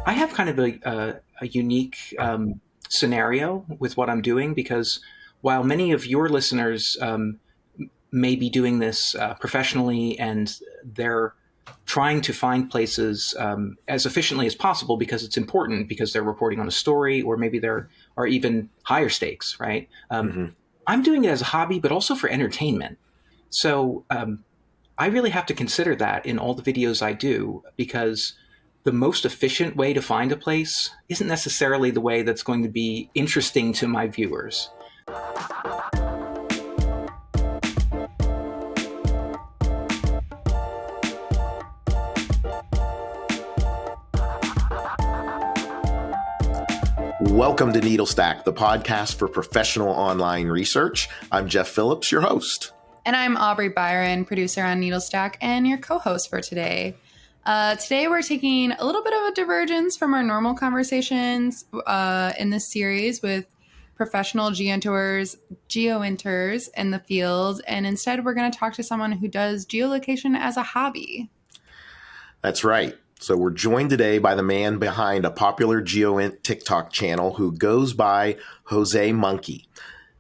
I have kind of a unique scenario with what I'm doing because while many of your listeners may be doing this professionally and they're trying to find places as efficiently as possible because it's important because they're reporting on a story or maybe there are even higher stakes, right? I'm doing it as a hobby, but also for entertainment. So I really have to consider that in all the videos I do because the most efficient way to find a place isn't necessarily the way that's going to be interesting to my viewers. Welcome to Needle Stack, the podcast for professional online research. I'm Jeff Phillips, your host. And I'm Aubrey Byron, producer on Needle Stack and your co-host for today. Today we're taking a little bit of a divergence from our normal conversations in this series with professional geointers in the field. And instead we're going to talk to someone who does geolocation as a hobby. That's right. So we're joined today by the man behind a popular GEOINT TikTok channel who goes by JoseMonkey.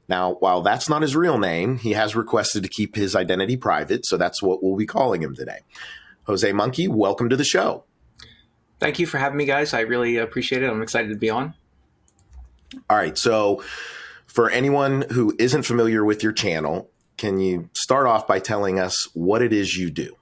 Now, while that's not his real name, he has requested to keep his identity private, so that's what we'll be calling him today. JoseMonkey, welcome to the show. Thank you for having me, guys. I really appreciate it. I'm excited to be on. All right. So for anyone who isn't familiar with your channel, can you start off by telling us what it is you do?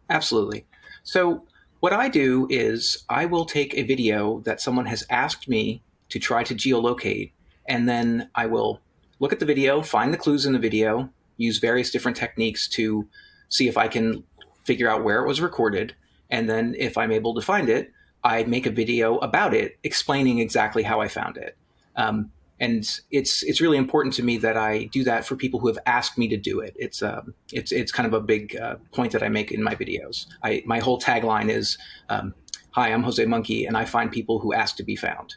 Absolutely. So what I do is I will take a video that someone has asked me to try to geolocate, and then I will look at the video, find the clues in the video, use various different techniques to see if I can figure out where it was recorded. And then if I'm able to find it, I make a video about it, explaining exactly how I found it. And it's really important to me that I do that for people who have asked me to do it. It's kind of a big point that I make in my videos. My whole tagline is, "Hi, I'm JoseMonkey, and I find people who ask to be found."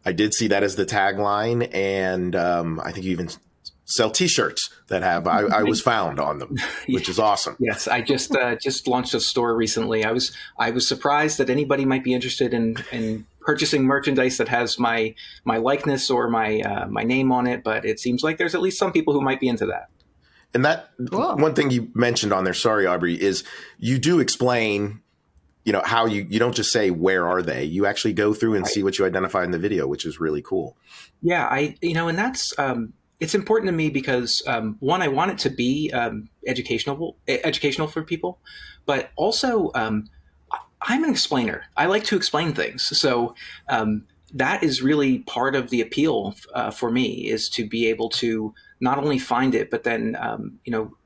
I did see that as the tagline, and I think you even sell T-shirts that have "I was found" on them, which is awesome. Yes, I just launched a store recently. I was surprised that anybody might be interested in purchasing merchandise that has my likeness or my name on it, but it seems like there's at least some people who might be into that. And that cool. One thing you mentioned on there, sorry, Aubrey, is you do explain, how you don't just say, where are they? You actually go through and see what you identify in the video, which is really cool. Yeah, and that's, it's important to me because one, I want it to be educational for people, but also I'm an explainer. I like to explain things. So that is really part of the appeal for me, is to be able to not only find it, but then,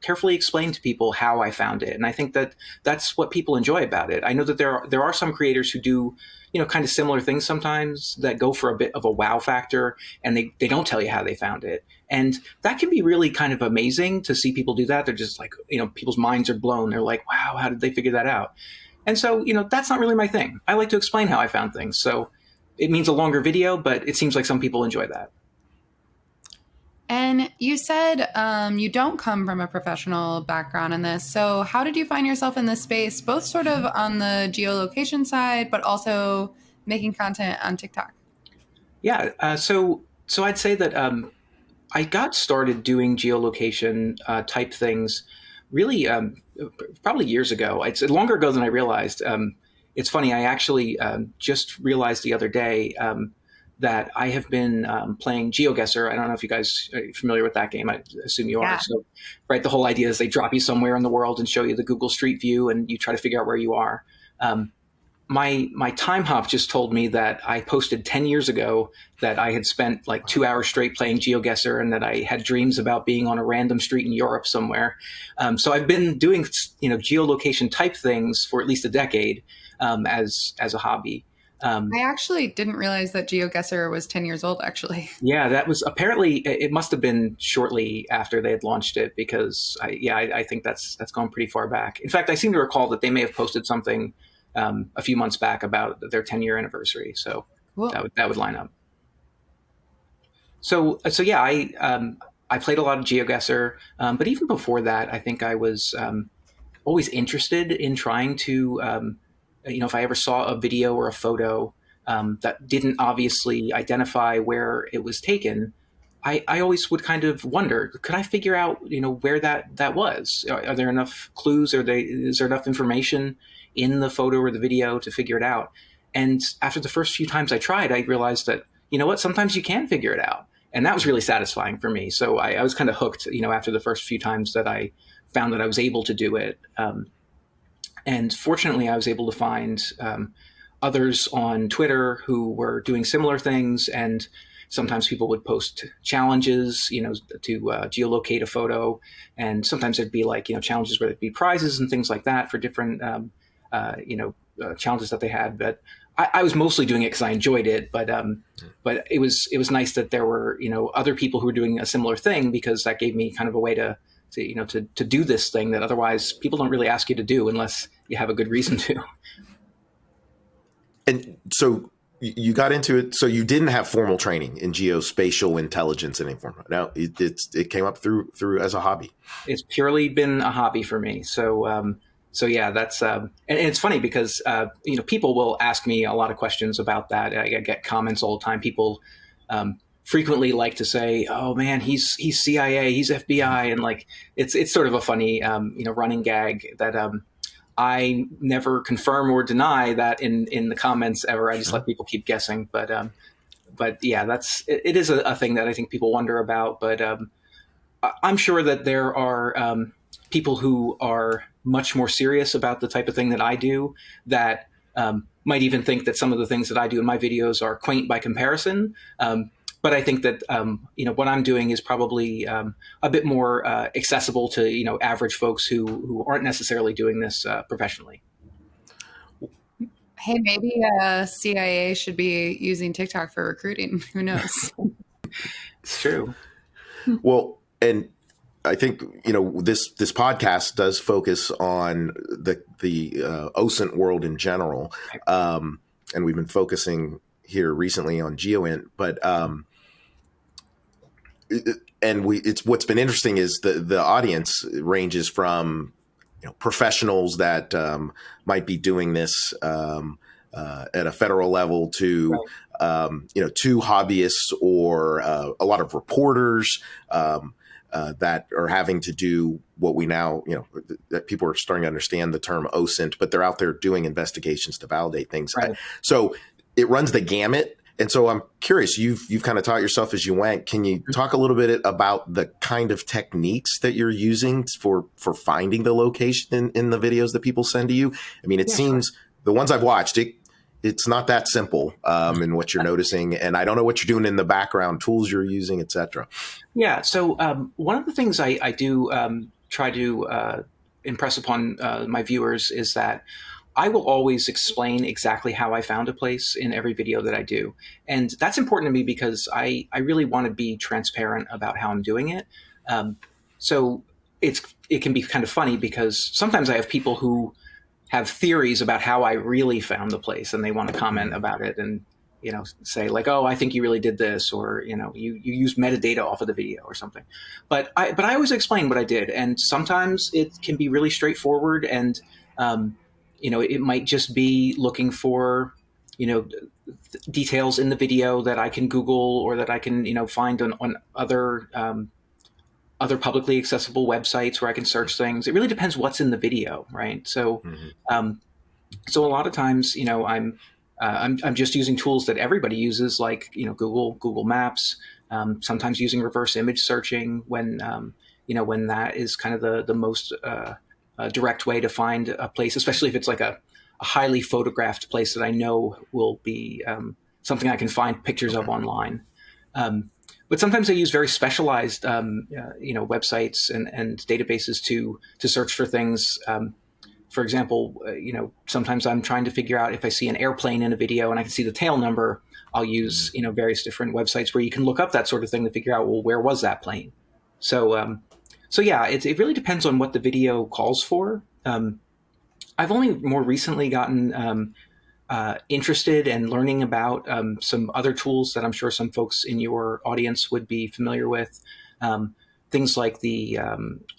carefully explain to people how I found it. And I think that that's what people enjoy about it. I know that there are some creators who do, kind of similar things sometimes that go for a bit of a wow factor, and they don't tell you how they found it. And that can be really kind of amazing to see people do that. They're just like, people's minds are blown. They're like, wow, how did they figure that out? And so, that's not really my thing. I like to explain how I found things. So it means a longer video, but it seems like some people enjoy that. And you said you don't come from a professional background in this. So how did you find yourself in this space, both sort of on the geolocation side, but also making content on TikTok? Yeah. So I'd say that I got started doing geolocation type things really probably years ago. It's longer ago than I realized. It's funny. I actually just realized the other day that I have been playing GeoGuessr. I don't know if you guys are familiar with that game. I assume you are. So, right, the whole idea is they drop you somewhere in the world and show you the Google Street View, and you try to figure out where you are. My time hop just told me that I posted 10 years ago that I had spent like 2 hours straight playing GeoGuessr, and that I had dreams about being on a random street in Europe somewhere. So I've been doing geolocation type things for at least a decade as a hobby. I actually didn't realize that GeoGuessr was 10 years old, actually. Yeah, that was apparently, it must have been shortly after they had launched it, because I think that's gone pretty far back. In fact, I seem to recall that they may have posted something a few months back about their 10-year anniversary. So cool. that would line up. So yeah, I played a lot of GeoGuessr, but even before that, I think I was always interested in trying to if I ever saw a video or a photo that didn't obviously identify where it was taken, I always would kind of wonder, could I figure out, where that was? Are there enough clues? Is there enough information in the photo or the video to figure it out? And after the first few times I tried, I realized that, what, sometimes you can figure it out. And that was really satisfying for me. So I was kind of hooked, after the first few times that I found that I was able to do it. And fortunately, I was able to find others on Twitter who were doing similar things. And sometimes people would post challenges, to geolocate a photo. And sometimes there'd be like, challenges where there'd be prizes and things like that for different, challenges that they had. But I was mostly doing it because I enjoyed it. But it was nice that there were, other people who were doing a similar thing, because that gave me kind of a way to do this thing that otherwise people don't really ask you to do unless you have a good reason to. And so you got into it. So you didn't have formal training in geospatial intelligence in any form. No, it came up through as a hobby. It's purely been a hobby for me. So yeah, that's and it's funny because people will ask me a lot of questions about that. I get comments all the time. People frequently like to say, "Oh man, he's CIA, he's FBI," and like it's sort of a funny running gag that I never confirm or deny that in the comments ever. I just let people keep guessing. But yeah, it is a thing that I think people wonder about. But I'm sure that there are people who are much more serious about the type of thing that I do that might even think that some of the things that I do in my videos are quaint by comparison. But I think that what I'm doing is probably a bit more accessible to average folks who aren't necessarily doing this professionally. Hey, maybe CIA should be using TikTok for recruiting. Who knows? It's true. Well, and I think this podcast does focus on the OSINT world in general, and we've been focusing here recently on GEOINT, but it's what's been interesting is the audience ranges from professionals that might be doing this at a federal level to to hobbyists or a lot of reporters that are having to do what we now that people are starting to understand the term OSINT, but they're out there doing investigations to validate things. Right. So it runs the gamut. And so I'm curious, you've kind of taught yourself as you went. Can you talk a little bit about the kind of techniques that you're using for finding the location in the videos that people send to you? I mean, it seems the ones I've watched, it's not that simple in what you're noticing. And I don't know what you're doing in the background, tools you're using, et cetera. Yeah. So one of the things I do try to impress upon my viewers is that I will always explain exactly how I found a place in every video that I do. And that's important to me because I really want to be transparent about how I'm doing it. So it can be kind of funny because sometimes I have people who have theories about how I really found the place and they want to comment about it and say like, oh, I think you really did this, or you used metadata off of the video or something. But I always explain what I did, and sometimes it can be really straightforward, and it might just be looking for, details in the video that I can Google or that I can, find on other publicly accessible websites where I can search things. It really depends what's in the video, right? So, so a lot of times, I'm just using tools that everybody uses, like Google Maps. Sometimes using reverse image searching when when that is kind of the most direct way to find a place, especially if it's like a highly photographed place that I know will be something I can find pictures of online. But sometimes I use very specialized websites and databases to search for things. For example, sometimes I'm trying to figure out if I see an airplane in a video and I can see the tail number. I'll use various different websites where you can look up that sort of thing to figure out, well, where was that plane? So yeah, it really depends on what the video calls for. I've only more recently gotten interested and learning about some other tools that I'm sure some folks in your audience would be familiar with. things like the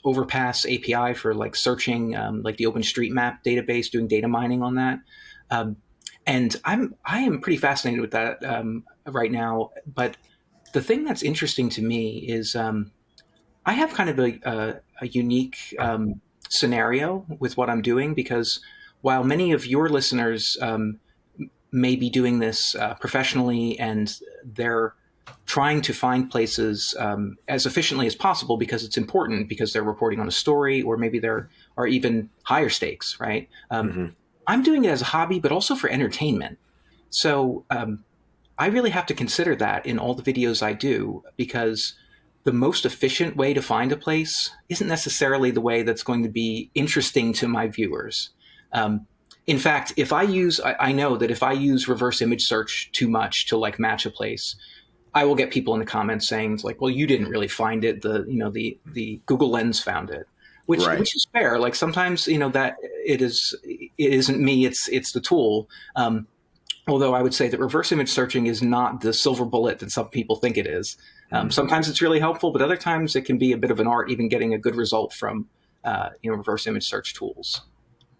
Overpass API for like searching, like the OpenStreetMap database, doing data mining on that. Um, and I am pretty fascinated with that right now. But the thing that's interesting to me is I have kind of a unique scenario with what I'm doing, because while many of your listeners may be doing this professionally, and they're trying to find places as efficiently as possible because it's important, because they're reporting on a story, or maybe there are even higher stakes, right? Hmm. I'm doing it as a hobby, but also for entertainment. So I really have to consider that in all the videos I do, because the most efficient way to find a place isn't necessarily the way that's going to be interesting to my viewers. In fact, if I use, I know that if I use reverse image search too much to like match a place, I will get people in the comments saying like, "Well, you didn't really find it. The Google Lens found it," Right. which is fair. Like sometimes that it isn't me. It's the tool. Although I would say that reverse image searching is not the silver bullet that some people think it is. Sometimes it's really helpful, but other times it can be a bit of an art, even getting a good result from reverse image search tools.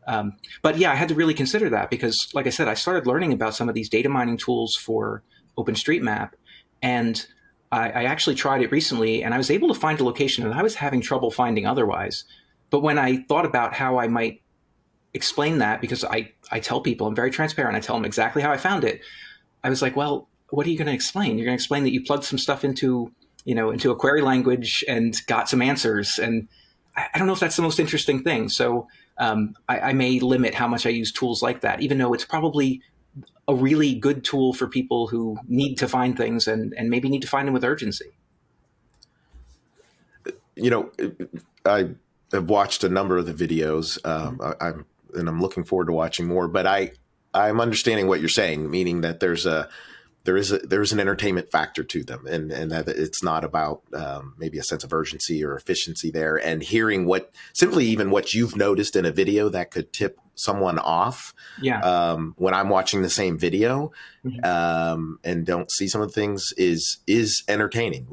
But yeah, I had to really consider that because, like I said, I started learning about some of these data mining tools for OpenStreetMap, and I actually tried it recently, and I was able to find a location that I was having trouble finding otherwise. But when I thought about how I might explain that, because I tell people, I'm very transparent, I tell them exactly how I found it. I was like, well, what are you going to explain? You're going to explain that you plugged some stuff into a query language and got some answers. And I don't know if that's the most interesting thing. So I may limit how much I use tools like that, even though it's probably a really good tool for people who need to find things and maybe need to find them with urgency. You know, I have watched a number of the videos. I'm looking forward to watching more. But I'm understanding what you're saying, meaning that there's an entertainment factor to them, and that it's not about maybe a sense of urgency or efficiency there. And hearing even what you've noticed in a video that could tip someone off. Yeah. When I'm watching the same video Mm-hmm. and don't see some of the things is entertaining.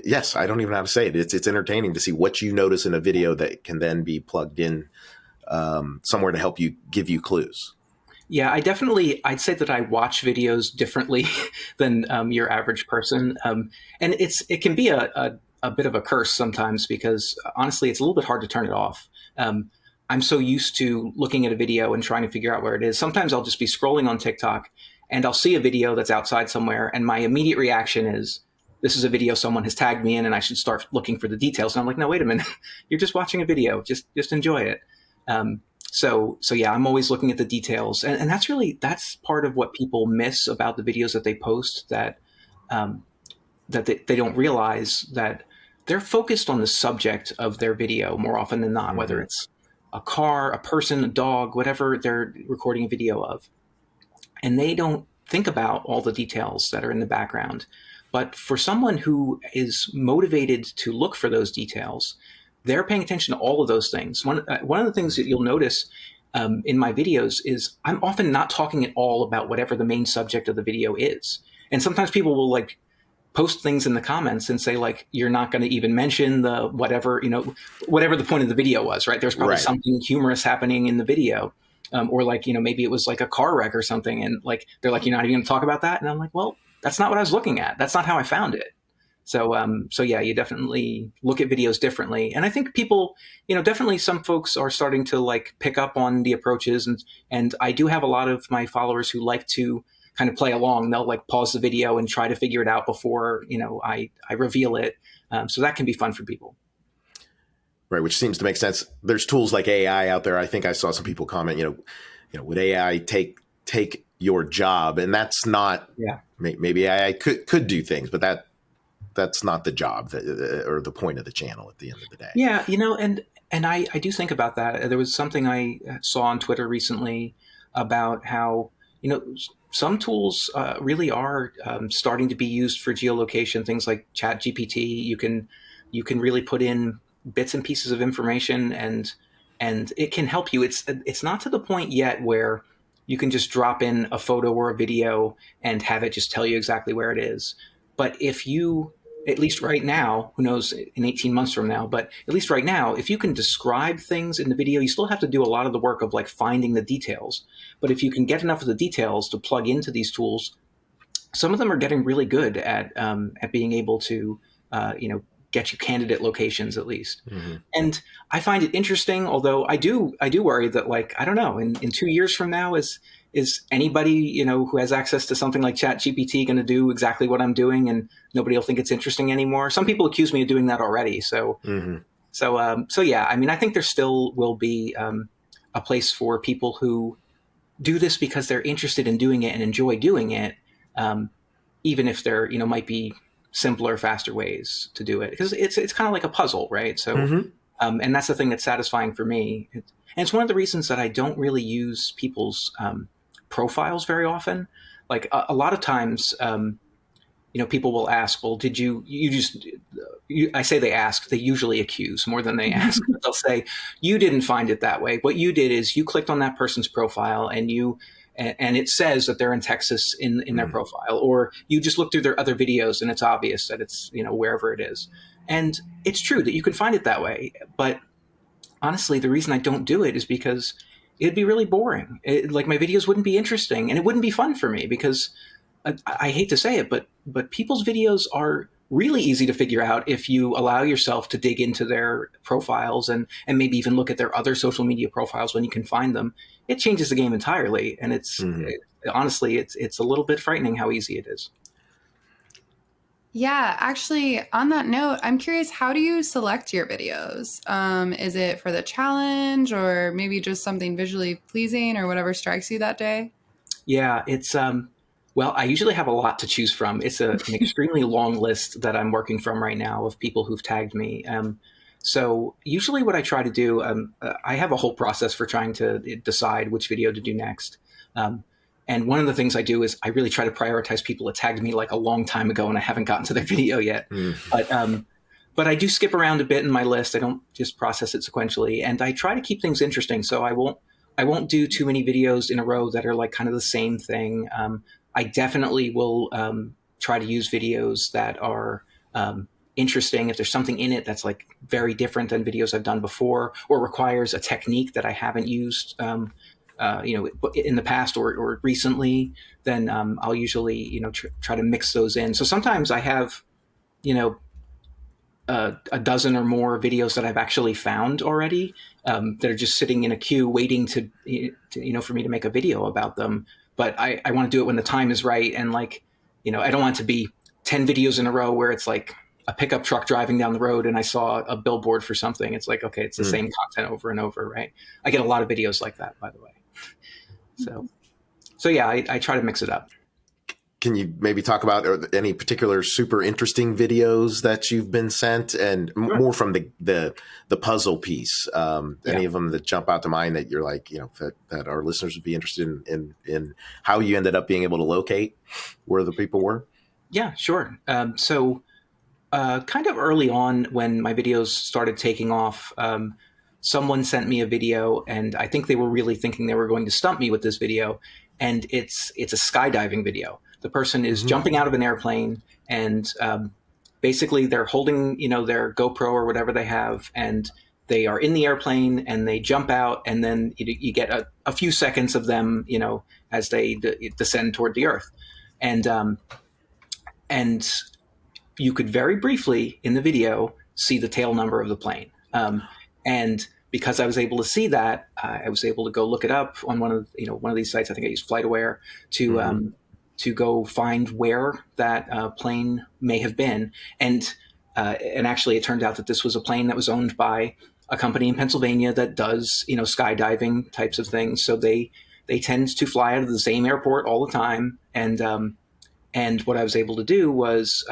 Yes, I don't even know how to say it. It's entertaining to see what you notice in a video that can then be plugged in somewhere to help you give you clues. Yeah, I'd say that I watch videos differently than your average person. And it can be a bit of a curse sometimes, because honestly, it's a little bit hard to turn it off. I'm so used to looking at a video and trying to figure out where it is. Sometimes I'll just be scrolling on TikTok and I'll see a video that's outside somewhere, and my immediate reaction is, this is a video someone has tagged me in and I should start looking for the details. And I'm like, no, wait a minute. You're just watching a video. Just enjoy it. So yeah, I'm always looking at the details, and that's part of what people miss about the videos that they post, that they don't realize that they're focused on the subject of their video more often than not, whether Mm-hmm. it's a car, a person, a dog, whatever they're recording a video of, and they don't think about all the details that are in the background. But for someone who is motivated to look for those details, they're paying attention to all of those things. One of the things that you'll notice in my videos is I'm often not talking at all about whatever the main subject of the video is. And sometimes people will like post things in the comments and say like, you're not going to even mention the whatever the point of the video was, right? There's probably Right. something humorous happening in the video. Or like, maybe it was like a car wreck or something. And like, they're like, you're not even going to talk about that. And I'm like, well, that's not what I was looking at. That's not how I found it. So yeah, you definitely look at videos differently. And I think people, definitely some folks are starting to like pick up on the approaches. And I do have a lot of my followers who like to kind of play along. They'll like pause the video and try to figure it out before, I reveal it. So that can be fun for people. Right, which seems to make sense. There's tools like AI out there. I think I saw some people comment, would AI take your job? And that's not. Yeah. Maybe AI could do things, but that's not the job or the point of the channel at the end of the day. Yeah, and I do think about that. There was something I saw on Twitter recently about how, some tools really are starting to be used for geolocation. Things like ChatGPT, you can really put in bits and pieces of information, and it can help you. It's not to the point yet where you can just drop in a photo or a video and have it just tell you exactly where it is. But if you at least right now, who knows in 18 months from now, but at least right now, if you can describe things in the video, you still have to do a lot of the work of like finding the details. But if you can get enough of the details to plug into these tools, some of them are getting really good at being able to, get you candidate locations at least. Mm-hmm. And I find it interesting, although I do worry that, like, I don't know, in 2 years from now, is anybody, who has access to something like ChatGPT going to do exactly what I'm doing, and nobody will think it's interesting anymore? Some people accuse me of doing that already. So, Mm-hmm. so yeah, I mean, I think there still will be a place for people who do this because they're interested in doing it and enjoy doing it, um, even if there, might be simpler, faster ways to do it. Because it's kind of like a puzzle, right? So, Mm-hmm. and that's the thing that's satisfying for me. And it's one of the reasons that I don't really use people's profiles very often. Like a lot of times, people will ask, well, did you just, I say they ask, they usually accuse more than they ask. But they'll say, you didn't find it that way. What you did is you clicked on that person's profile and it says that they're in Texas in their profile, or you just look through their other videos and it's obvious that it's, wherever it is. And it's true that you can find it that way. But honestly, the reason I don't do it is because it'd be really boring. Like my videos wouldn't be interesting and it wouldn't be fun for me because I hate to say it, but people's videos are really easy to figure out if you allow yourself to dig into their profiles and maybe even look at their other social media profiles when you can find them. It changes the game entirely, and honestly, it's a little bit frightening how easy it is. Yeah, actually, on that note, I'm curious, how do you select your videos? Is it for the challenge, or maybe just something visually pleasing, or whatever strikes you that day? Yeah, it's well, I usually have a lot to choose from. It's an extremely long list that I'm working from right now of people who've tagged me. So usually what I try to do, I have a whole process for trying to decide which video to do next. And one of the things I do is I really try to prioritize people that tagged me like a long time ago and I haven't gotten to their video yet. But I do skip around a bit in my list. I don't just process it sequentially, and I try to keep things interesting. So I won't do too many videos in a row that are like kind of the same thing. I definitely will try to use videos that are interesting. If there's something in it that's like very different than videos I've done before, or requires a technique that I haven't used, in the past or recently, then I'll usually, try to mix those in. So sometimes I have, you know, a dozen or more videos that I've actually found already that are just sitting in a queue waiting for me to make a video about them. But I want to do it when the time is right. And like, I don't want it to be 10 videos in a row where it's like a pickup truck driving down the road and I saw a billboard for something. It's like, okay, it's the same content over and over, right? I get a lot of videos like that, by the way. So yeah, I try to mix it up. Can you maybe talk about any particular super interesting videos that you've been sent, and Sure. more from the puzzle piece? Any of them that jump out to mind that you're like, that our listeners would be interested in how you ended up being able to locate where the people were? Yeah, sure. So kind of early on when my videos started taking off, someone sent me a video, and I think they were really thinking they were going to stump me with this video. And it's a skydiving video. The person is jumping out of an airplane, and basically they're holding, their GoPro or whatever they have, and they are in the airplane and they jump out, and then you get a few seconds of them, as they descend toward the earth, and you could very briefly in the video see the tail number of the plane, and because I was able to see that, I was able to go look it up on one of these sites. I think I used FlightAware to go find where that plane may have been, and actually it turned out that this was a plane that was owned by a company in Pennsylvania that does skydiving types of things. So they tend to fly out of the same airport all the time, and what I was able to do was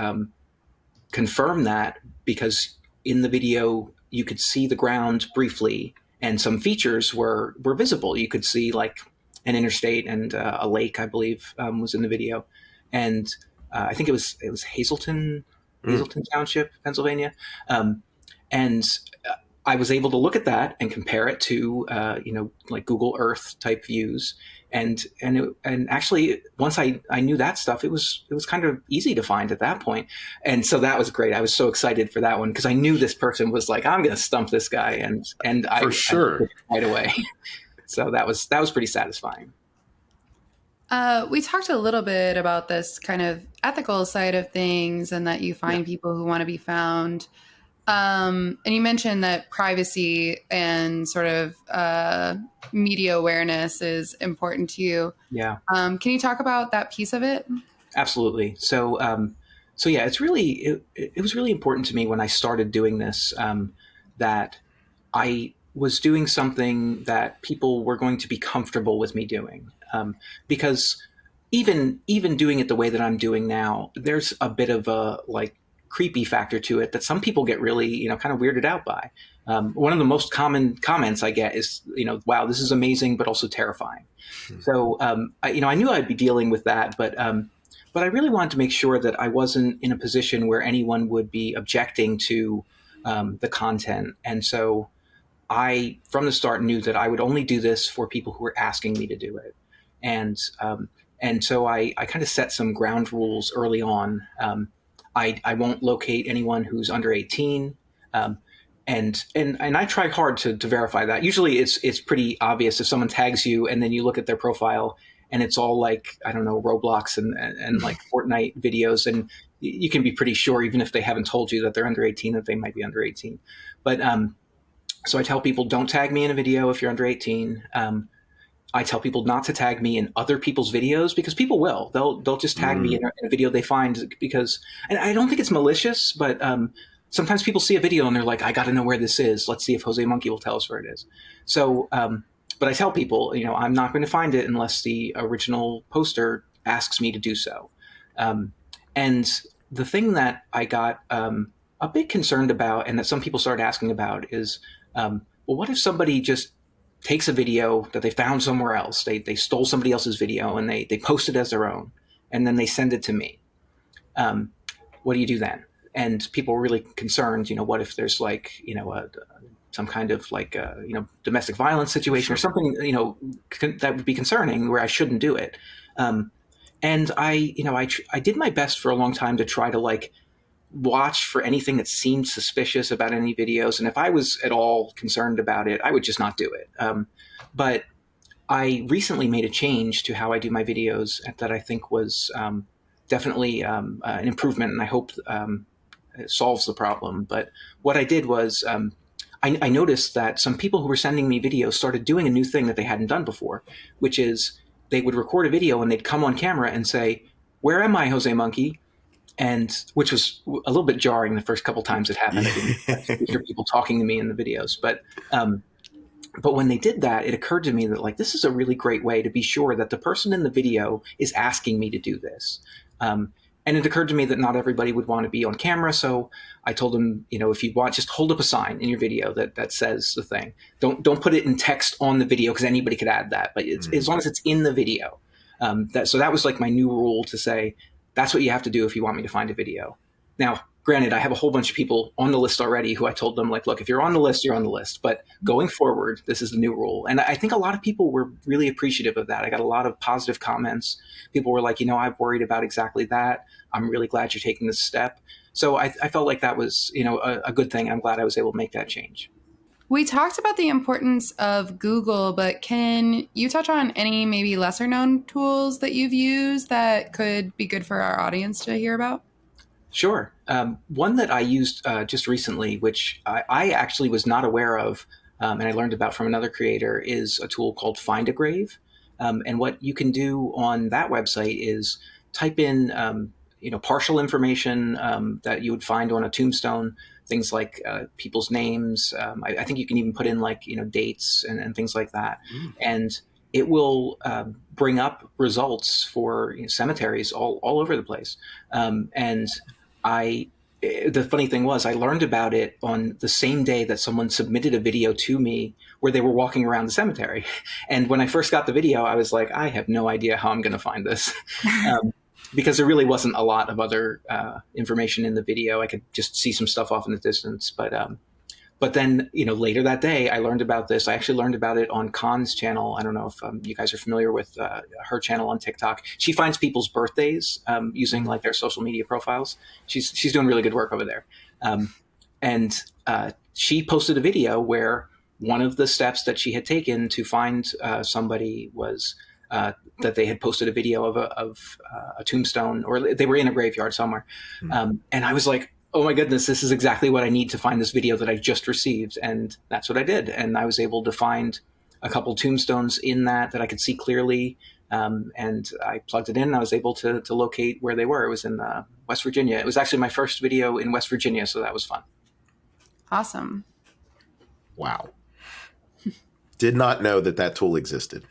confirm that, because in the video you could see the ground briefly and some features were visible. You could see like an interstate and a lake, I believe, was in the video. And I think it was Hazelton Township, Pennsylvania. And I was able to look at that and compare it to, like Google Earth type views. And actually, once I knew that stuff, it was kind of easy to find at that point. And so that was great. I was so excited for that one because I knew this person was like, I'm going to stump this guy. And For sure. I right away. So that was pretty satisfying. We talked a little bit about this kind of ethical side of things and that you find people who want to be found. And you mentioned that privacy and sort of media awareness is important to you. Yeah. Can you talk about that piece of it? Absolutely. So yeah, it was really important to me when I started doing this, that I was doing something that people were going to be comfortable with me doing. Because even doing it the way that I'm doing now, there's a bit of a like creepy factor to it that some people get really, kind of weirded out by. One of the most common comments I get is, wow, this is amazing, but also terrifying. So, I knew I'd be dealing with that, but I really wanted to make sure that I wasn't in a position where anyone would be objecting to the content. And so I, from the start, knew that I would only do this for people who were asking me to do it. And so I kind of set some ground rules early on. I won't locate anyone who's under 18. And I try hard to verify that. Usually it's pretty obvious if someone tags you and then you look at their profile and it's all like, I don't know, Roblox and like Fortnite videos. And you can be pretty sure, even if they haven't told you that they're under 18, that they might be under 18. But so I tell people, don't tag me in a video if you're under 18. I tell people not to tag me in other people's videos because people will. They'll just tag me in a video they find because, and I don't think it's malicious, but sometimes people see a video and they're like, I got to know where this is. Let's see if JoseMonkey will tell us where it is. So, but I tell people, I'm not going to find it unless the original poster asks me to do so. And the thing that I got a bit concerned about and that some people started asking about is, well, what if somebody just takes a video that they found somewhere else? They stole somebody else's video and they post it as their own, and then they send it to me. What do you do then? And people were really concerned, what if there's like, some kind of like, domestic violence situation or something, that would be concerning where I shouldn't do it. And I did my best for a long time to try to like watch for anything that seemed suspicious about any videos. And if I was at all concerned about it, I would just not do it. But I recently made a change to how I do my videos that I think was definitely an improvement, and I hope it solves the problem. But what I did was I noticed that some people who were sending me videos started doing a new thing that they hadn't done before, which is they would record a video and they'd come on camera and say, "Where am I, JoseMonkey?" And which was a little bit jarring the first couple times it happened. I didn't hear people talking to me in the videos, but when they did that, it occurred to me that like this is a really great way to be sure that the person in the video is asking me to do this. And it occurred to me that not everybody would want to be on camera, so I told them, if you want, just hold up a sign in your video that says the thing. Don't put it in text on the video because anybody could add that, but as long as it's in the video. So that was like my new rule to say, that's what you have to do if you want me to find a video. Now, granted, I have a whole bunch of people on the list already who I told them, like, look, if you're on the list, you're on the list. But going forward, this is the new rule. And I think a lot of people were really appreciative of that. I got a lot of positive comments. People were like, I've worried about exactly that. I'm really glad you're taking this step. So I felt like that was, a good thing. I'm glad I was able to make that change. We talked about the importance of Google, but can you touch on any maybe lesser known tools that you've used that could be good for our audience to hear about? Sure. One that I used just recently, which I actually was not aware of, and I learned about from another creator, is a tool called Find a Grave. And what you can do on that website is type in, partial information that you would find on a tombstone, things like people's names. I think you can even put in like, dates and things like that. And it will bring up results for cemeteries all over the place. And the funny thing was I learned about it on the same day that someone submitted a video to me where they were walking around the cemetery. And when I first got the video, I was like, I have no idea how I'm going to find this. Because there really wasn't a lot of other information in the video. I could just see some stuff off in the distance. But But then, later that day, I learned about this. I actually learned about it on Khan's channel. I don't know if you guys are familiar with her channel on TikTok. She finds people's birthdays using like their social media profiles. She's doing really good work over there. And she posted a video where one of the steps that she had taken to find somebody was that they had posted a video of a tombstone, or they were in a graveyard somewhere. And I was like, oh my goodness, this is exactly what I need to find this video that I just received. And that's what I did. And I was able to find a couple tombstones in that I could see clearly. And I plugged it in and I was able to locate where they were. It was in West Virginia. It was actually my first video in West Virginia. So that was fun. Awesome. Wow. Did not know that tool existed.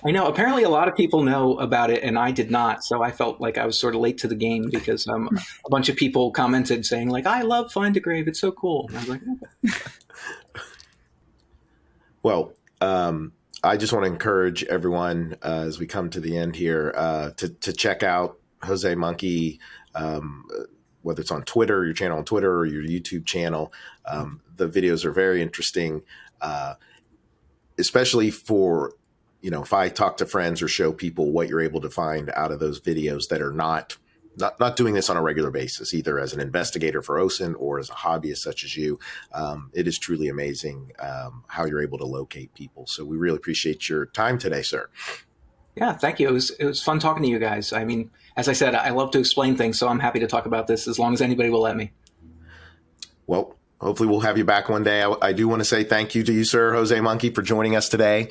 I know. Apparently, a lot of people know about it, and I did not. So I felt like I was sort of late to the game because a bunch of people commented saying, like, "I love Find a Grave. It's so cool." And I was like, okay. Well, I just want to encourage everyone as we come to the end here to check out JoseMonkey, whether it's on Twitter, your channel on Twitter, or your YouTube channel. The videos are very interesting. Especially for, if I talk to friends or show people what you're able to find out of those videos that are not doing this on a regular basis, either as an investigator for OSINT or as a hobbyist such as you, it is truly amazing how you're able to locate people. So we really appreciate your time today, sir. Yeah, thank you. It was fun talking to you guys. I mean, as I said, I love to explain things, so I'm happy to talk about this as long as anybody will let me. Well, hopefully we'll have you back one day. I do want to say thank you to you, sir, JoseMonkey, for joining us today.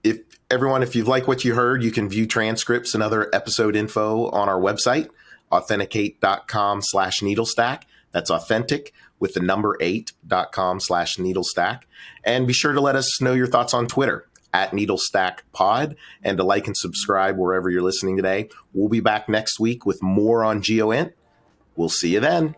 If you've liked what you heard, you can view transcripts and other episode info on our website, authenticate.com/needlestack. That's authentic with the number 8.com/needlestack. And be sure to let us know your thoughts on Twitter @NeedlestackPod, and to like and subscribe wherever you're listening today. We'll be back next week with more on GEOINT. We'll see you then.